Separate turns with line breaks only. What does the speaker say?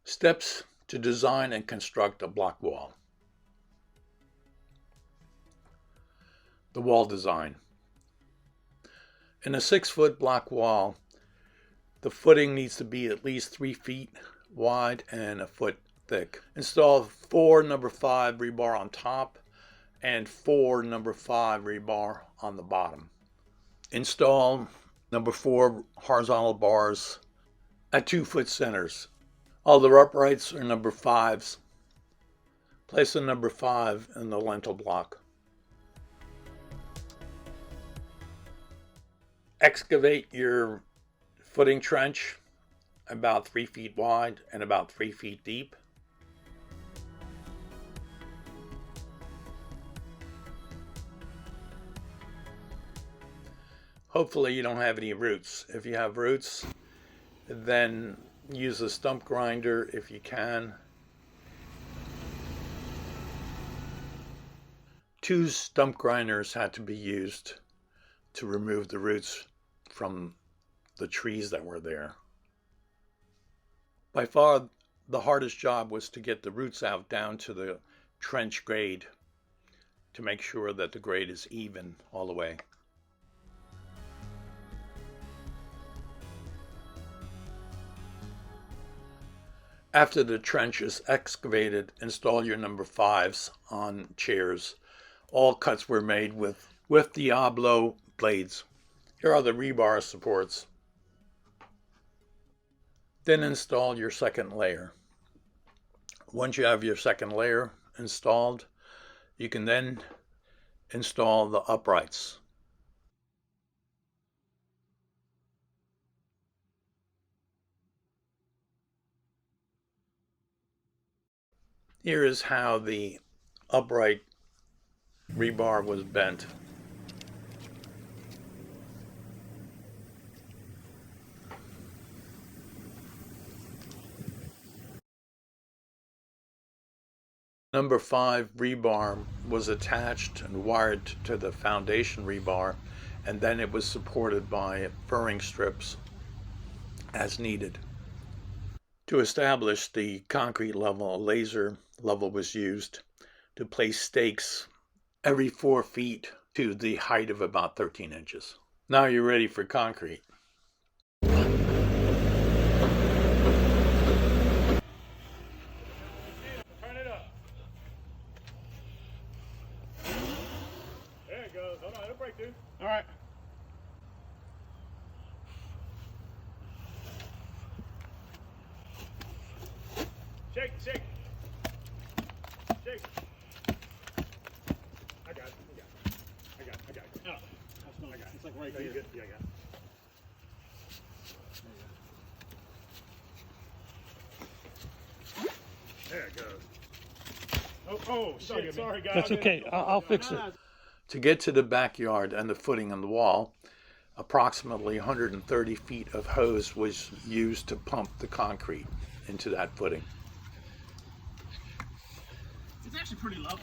Steps to design and construct a block wall. The wall design. In a 6-foot block wall, the footing needs to be at least 3 feet wide and a foot thick. Install 4 number 5 rebar on top and 4 number 5 rebar on the bottom. Install number 4 horizontal bars at 2-foot centers. All the uprights are number 5s. Place the number 5 in the lintel block. Excavate your footing trench about 3 feet wide and about 3 feet deep. Hopefully you don't have any roots. If you have roots, then use a stump grinder if you can. 2 stump grinders had to be used to remove the roots from the trees that were there. By far, the hardest job was to get the roots out down to the trench grade to make sure that the grade is even all the way. After the trench is excavated, install your number 5s on chairs. All cuts were made with Diablo blades. Here are the rebar supports. Then install your second layer. Once you have your second layer installed, you can then install the uprights. Here is how the upright rebar was bent. Number 5 rebar was attached and wired to the foundation rebar, and then it was supported by furring strips as needed. To establish the concrete level, a laser level was used to place stakes every 4 feet to the height of about 13 inches. Now you're ready for concrete.
Hold on, it'll break, dude. All right. Shake, shake. Shake. I got it. I got it. Oh, that's not, I got it. It's like right here. Good. Yeah, I got it. There it goes. Oh, sorry, guys.
That's okay. I'll fix it. To get to the backyard and the footing on the wall, approximately 130 feet of hose was used to pump the concrete into that footing.
It's actually pretty level.